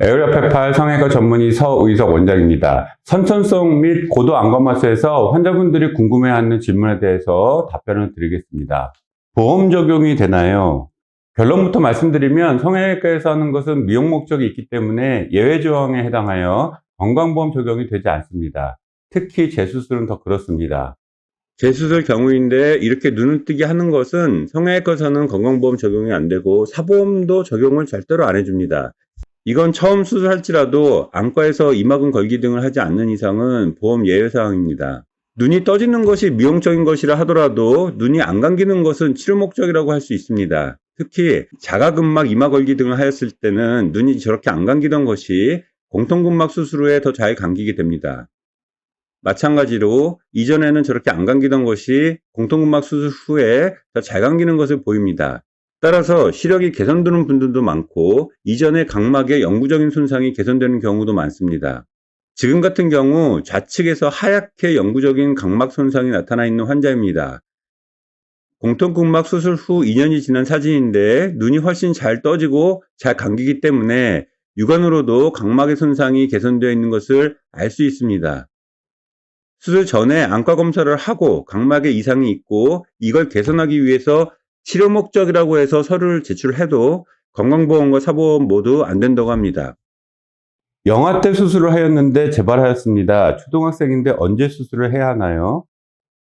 에어리어88 성형외과 전문의 서의석 원장입니다. 선천성 및 고도 안검하수에서 환자분들이 궁금해하는 질문에 대해서 답변을 드리겠습니다. 보험 적용이 되나요? 결론부터 말씀드리면 성형외과에서 하는 것은 미용 목적이 있기 때문에 예외 조항에 해당하여 건강보험 적용이 되지 않습니다. 특히 재수술은 더 그렇습니다. 재수술 경우인데 이렇게 눈을 뜨게 하는 것은 성형외과에서는 건강보험 적용이 안 되고 사보험도 적용을 절대로 안 해줍니다. 이건 처음 수술할지라도 안과에서 이마근 걸기 등을 하지 않는 이상은 보험 예외사항입니다. 눈이 떠지는 것이 미용적인 것이라 하더라도 눈이 안 감기는 것은 치료 목적이라고 할 수 있습니다. 특히 자가근막 이마 걸기 등을 하였을 때는 눈이 저렇게 안 감기던 것이 공통근막 수술 후에 더 잘 감기게 됩니다. 마찬가지로 이전에는 저렇게 안 감기던 것이 공통근막 수술 후에 더 잘 감기는 것을 보입니다. 따라서 시력이 개선되는 분들도 많고 이전의 각막의 영구적인 손상이 개선되는 경우도 많습니다. 지금 같은 경우 좌측에서 하얗게 영구적인 각막 손상이 나타나 있는 환자입니다. 공통근막 수술 후 2년이 지난 사진인데 눈이 훨씬 잘 떠지고 잘 감기기 때문에 육안으로도 각막의 손상이 개선되어 있는 것을 알 수 있습니다. 수술 전에 안과 검사를 하고 각막에 이상이 있고 이걸 개선하기 위해서 치료 목적이라고 해서 서류를 제출해도 건강보험과 사보험 모두 안 된다고 합니다. 영아 때 수술을 하였는데 재발하였습니다. 초등학생인데 언제 수술을 해야 하나요?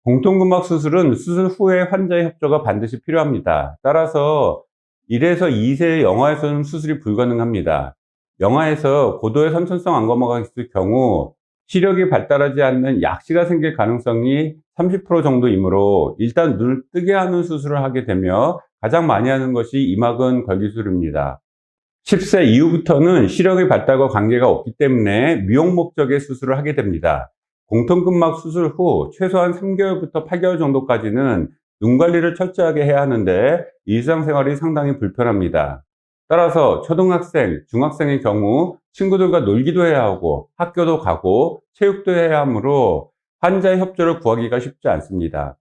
공통근막 수술은 수술 후에 환자의 협조가 반드시 필요합니다. 따라서 1에서 2세의 영아에서는 수술이 불가능합니다. 영아에서 고도의 선천성 안검하가 있을 경우 시력이 발달하지 않는 약시가 생길 가능성이 30% 정도이므로 일단 눈을 뜨게 하는 수술을 하게 되며 가장 많이 하는 것이 이마근 걸기술입니다. 10세 이후부터는 시력의 발달과 관계가 없기 때문에 미용 목적의 수술을 하게 됩니다. 공통근막 수술 후 최소한 3개월부터 8개월 정도까지는 눈 관리를 철저하게 해야 하는데 일상생활이 상당히 불편합니다. 따라서 초등학생, 중학생의 경우 친구들과 놀기도 해야 하고 학교도 가고 체육도 해야 하므로 환자의 협조를 구하기가 쉽지 않습니다.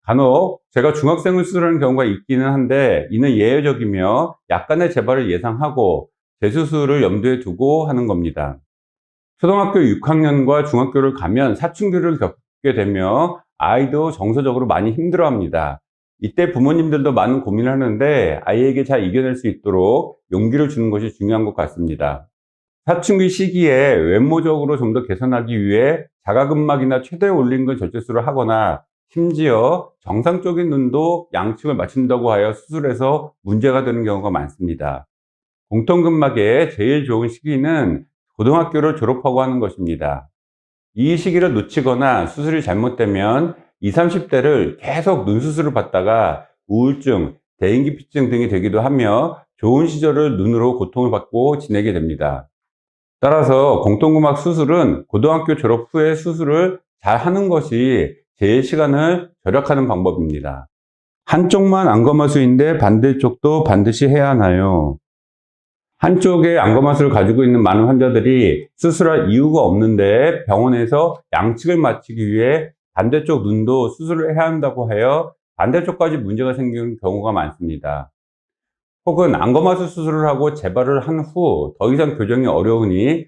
간혹 제가 중학생을 수술하는 경우가 있기는 한데 이는 예외적이며 약간의 재발을 예상하고 재수술을 염두에 두고 하는 겁니다. 초등학교 6학년과 중학교를 가면 사춘기를 겪게 되며 아이도 정서적으로 많이 힘들어합니다. 이때 부모님들도 많은 고민을 하는데 아이에게 잘 이겨낼 수 있도록 용기를 주는 것이 중요한 것 같습니다. 사춘기 시기에 외모적으로 좀 더 개선하기 위해 자가근막이나 최대 올림근 절제술을 하거나 심지어 정상적인 눈도 양측을 맞춘다고 하여 수술해서 문제가 되는 경우가 많습니다. 공통근막의 제일 좋은 시기는 고등학교를 졸업하고 하는 것입니다. 이 시기를 놓치거나 수술이 잘못되면 20, 30대를 계속 눈수술을 받다가 우울증, 대인기피증 등이 되기도 하며 좋은 시절을 눈으로 고통을 받고 지내게 됩니다. 따라서 공통근막 수술은 고등학교 졸업 후에 수술을 잘 하는 것이 제일 시간을 절약하는 방법입니다. 한쪽만 안검하수인데 반대쪽도 반드시 해야 하나요? 한쪽에 안검하수를 가지고 있는 많은 환자들이 수술할 이유가 없는데 병원에서 양측을 맞추기 위해 반대쪽 눈도 수술을 해야 한다고 하여 반대쪽까지 문제가 생기는 경우가 많습니다. 혹은 안검하수 수술을 하고 재발을 한 후 더 이상 교정이 어려우니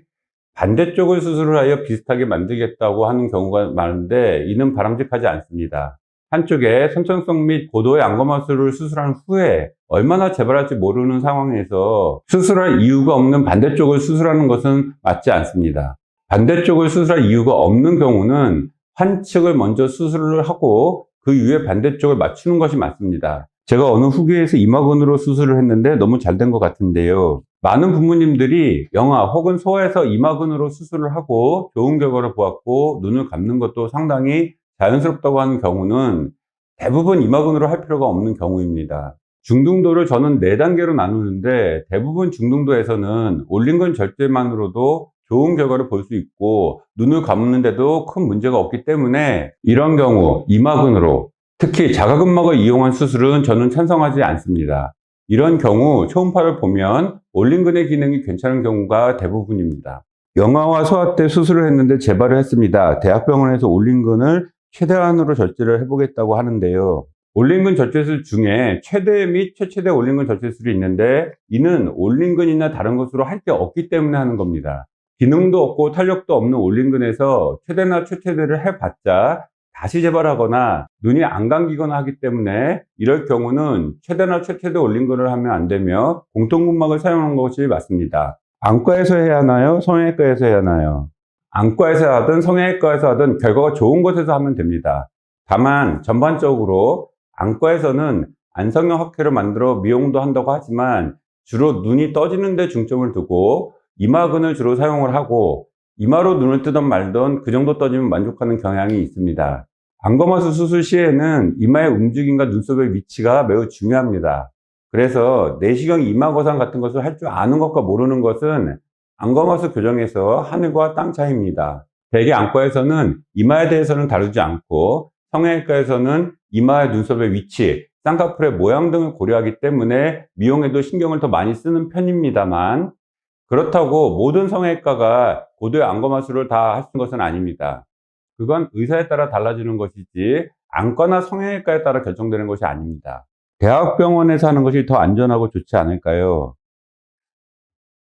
반대쪽을 수술을 하여 비슷하게 만들겠다고 하는 경우가 많은데 이는 바람직하지 않습니다. 한쪽에 선천성 및 고도의 안검하수를 수술한 후에 얼마나 재발할지 모르는 상황에서 수술할 이유가 없는 반대쪽을 수술하는 것은 맞지 않습니다. 반대쪽을 수술할 이유가 없는 경우는 한 측을 먼저 수술을 하고 그 이후에 반대쪽을 맞추는 것이 맞습니다. 제가 어느 후기에서 이마근으로 수술을 했는데 너무 잘 된 것 같은데요. 많은 부모님들이 영아 혹은 소아에서 이마근으로 수술을 하고 좋은 결과를 보았고 눈을 감는 것도 상당히 자연스럽다고 하는 경우는 대부분 이마근으로 할 필요가 없는 경우입니다. 중등도를 저는 4단계로 나누는데 대부분 중등도에서는 올림근 절제만으로도 좋은 결과를 볼 수 있고 눈을 감는데도 큰 문제가 없기 때문에 이런 경우 이마근으로 특히 자가근막을 이용한 수술은 저는 찬성하지 않습니다. 이런 경우 초음파를 보면 올림근의 기능이 괜찮은 경우가 대부분입니다. 영아와 소아 때 수술을 했는데 재발을 했습니다. 대학병원에서 올림근을 최대한으로 절제를 해보겠다고 하는데요. 올린근 절제술 중에 최대 및 최최대 올린근 절제술이 있는데 이는 올린근이나 다른 것으로 할 게 없기 때문에 하는 겁니다. 기능도 없고 탄력도 없는 올린근에서 최대나 최최대를 해봤자 다시 재발하거나 눈이 안 감기거나 하기 때문에 이럴 경우는 최대나 최최대 올린근을 하면 안 되며 공통근막을 사용하는 것이 맞습니다. 안과에서 해야 하나요? 성형외과에서 해야 하나요? 안과에서 하든 성형외과에서 하든 결과가 좋은 곳에서 하면 됩니다. 다만 전반적으로 안과에서는 안성형 확대를 만들어 미용도 한다고 하지만 주로 눈이 떠지는 데 중점을 두고 이마근을 주로 사용을 하고 이마로 눈을 뜨던 말던 그 정도 떠지면 만족하는 경향이 있습니다. 안검하수 수술 시에는 이마의 움직임과 눈썹의 위치가 매우 중요합니다. 그래서 내시경 이마 거상 같은 것을 할 줄 아는 것과 모르는 것은 안검하수 교정에서 하늘과 땅 차이입니다. 대개 안과에서는 이마에 대해서는 다루지 않고 성형외과에서는 이마의 눈썹의 위치, 쌍꺼풀의 모양 등을 고려하기 때문에 미용에도 신경을 더 많이 쓰는 편입니다만 그렇다고 모든 성형외과가 고도의 안검하수를 다 할 수 있는 것은 아닙니다. 그건 의사에 따라 달라지는 것이지 안과나 성형외과에 따라 결정되는 것이 아닙니다. 대학병원에서 하는 것이 더 안전하고 좋지 않을까요?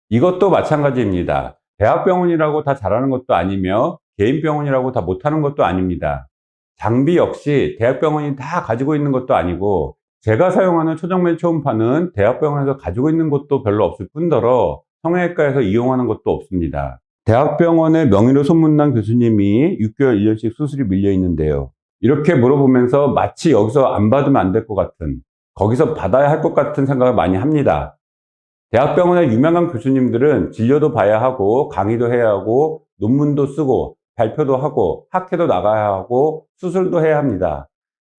이것도 마찬가지입니다. 대학병원이라고 다 잘하는 것도 아니며 개인병원이라고 다 못하는 것도 아닙니다. 장비 역시 대학병원이 다 가지고 있는 것도 아니고 제가 사용하는 초정밀 초음파는 대학병원에서 가지고 있는 것도 별로 없을 뿐더러 성형외과에서 이용하는 것도 없습니다. 대학병원의 명의로 소문난 교수님이 6개월 1년씩 수술이 밀려 있는데요. 이렇게 물어보면서 마치 여기서 안 받으면 안 될 것 같은, 거기서 받아야 할 것 같은 생각을 많이 합니다. 대학병원의 유명한 교수님들은 진료도 봐야 하고 강의도 해야 하고 논문도 쓰고 발표도 하고 학회도 나가야 하고 수술도 해야 합니다.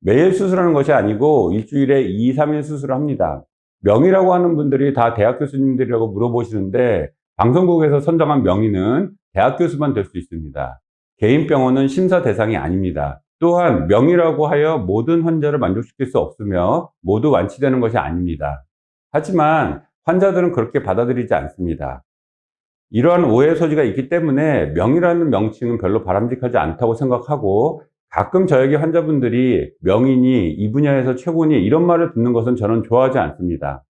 매일 수술하는 것이 아니고 일주일에 2, 3일 수술을 합니다. 명의라고 하는 분들이 다 대학 교수님들이라고 물어보시는데 방송국에서 선정한 명의는 대학 교수만 될 수 있습니다. 개인 병원은 심사 대상이 아닙니다. 또한 명의라고 하여 모든 환자를 만족시킬 수 없으며 모두 완치되는 것이 아닙니다. 하지만 환자들은 그렇게 받아들이지 않습니다. 이러한 오해 소지가 있기 때문에 명의라는 명칭은 별로 바람직하지 않다고 생각하고 가끔 저에게 환자분들이 명의니 이 분야에서 최고니 이런 말을 듣는 것은 저는 좋아하지 않습니다.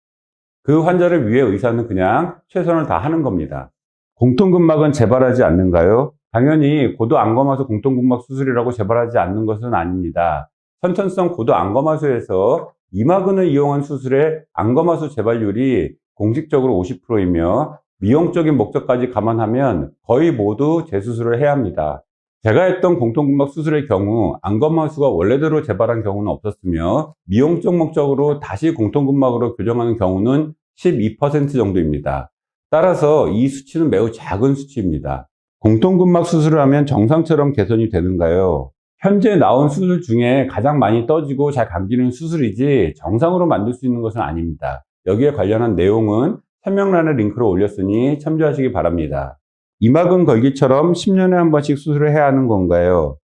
그 환자를 위해 의사는 그냥 최선을 다하는 겁니다. 공통근막은 재발하지 않는가요? 당연히 고도 안검하수 공통근막 수술이라고 재발하지 않는 것은 아닙니다. 선천성 고도 안검하수에서 이마근을 이용한 수술의 안검하수 재발률이 공식적으로 50%이며 미용적인 목적까지 감안하면 거의 모두 재수술을 해야 합니다. 제가 했던 공통근막 수술의 경우 안검하수가 원래대로 재발한 경우는 없었으며 미용적 목적으로 다시 공통근막으로 교정하는 경우는 12% 정도입니다. 따라서 이 수치는 매우 작은 수치입니다. 공통근막 수술을 하면 정상처럼 개선이 되는가요? 현재 나온 수술 중에 가장 많이 떠지고 잘 감기는 수술이지 정상으로 만들 수 있는 것은 아닙니다. 여기에 관련한 내용은 설명란에 링크를 올렸으니 참조하시기 바랍니다. 이마근 걸기처럼 10년에 한 번씩 수술을 해야 하는 건가요?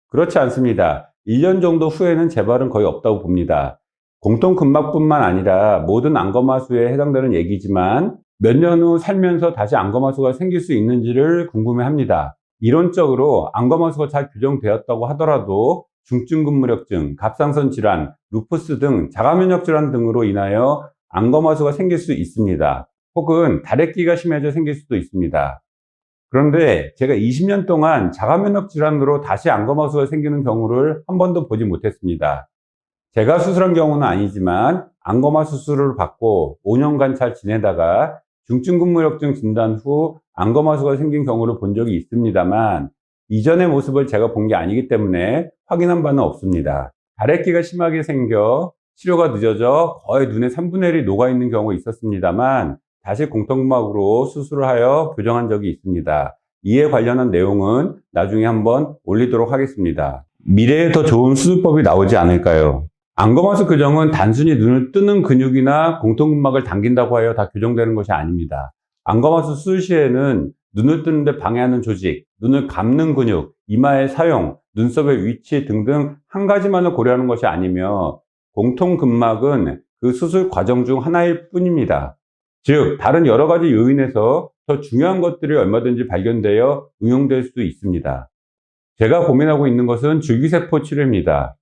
그렇지 않습니다. 1년 정도 후에는 재발은 거의 없다고 봅니다. 공통근막뿐만 아니라 모든 안검하수에 해당되는 얘기지만 몇 년 후 살면서 다시 안검하수가 생길 수 있는지를 궁금해합니다. 이론적으로 안검하수가 잘 규정되었다고 하더라도 중증근무력증, 갑상선 질환, 루푸스 등 자가면역 질환 등으로 인하여 안검하수가 생길 수 있습니다. 혹은 다래끼가 심해져 생길 수도 있습니다. 그런데 제가 20년 동안 자가면역 질환으로 다시 안검하수가 생기는 경우를 한 번도 보지 못했습니다. 제가 수술한 경우는 아니지만 안검하수 수술을 받고 5년간 잘 지내다가 중증근무력증 진단 후 안검하수가 생긴 경우를 본 적이 있습니다만 이전의 모습을 제가 본 게 아니기 때문에 확인한 바는 없습니다. 다래끼가 심하게 생겨 치료가 늦어져 거의 눈의 3분의 1이 녹아있는 경우가 있었습니다만 다시 공통근막으로 수술을 하여 교정한 적이 있습니다. 이에 관련한 내용은 나중에 한번 올리도록 하겠습니다. 미래에 더 좋은 수술법이 나오지 않을까요? 안검하수 교정은 단순히 눈을 뜨는 근육이나 공통근막을 당긴다고 하여 다 교정되는 것이 아닙니다. 안검하수 수술 시에는 눈을 뜨는데 방해하는 조직, 눈을 감는 근육, 이마의 사용, 눈썹의 위치 등등 한 가지만을 고려하는 것이 아니며 공통근막은 그 수술 과정 중 하나일 뿐입니다. 즉 다른 여러 가지 요인에서 더 중요한 것들이 얼마든지 발견되어 응용될 수 있습니다. 제가 고민하고 있는 것은 줄기세포 치료입니다.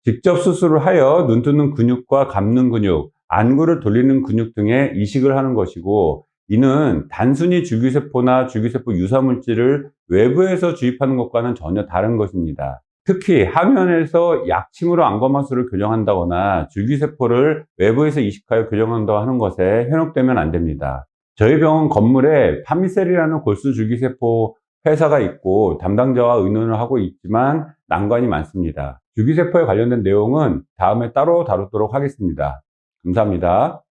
직접 수술을 하여 눈 뜨는 근육과 감는 근육, 안구를 돌리는 근육 등에 이식을 하는 것이고, 이는 단순히 줄기세포나 줄기세포 유사물질을 외부에서 주입하는 것과는 전혀 다른 것입니다. 특히 항원에서 약침으로 안검하수를 교정한다거나 줄기세포를 외부에서 이식하여 교정한다고 하는 것에 현혹되면 안 됩니다. 저희 병원 건물에 파미셀이라는 골수 줄기세포 회사가 있고 담당자와 의논을 하고 있지만 난관이 많습니다. 줄기세포에 관련된 내용은 다음에 따로 다루도록 하겠습니다. 감사합니다.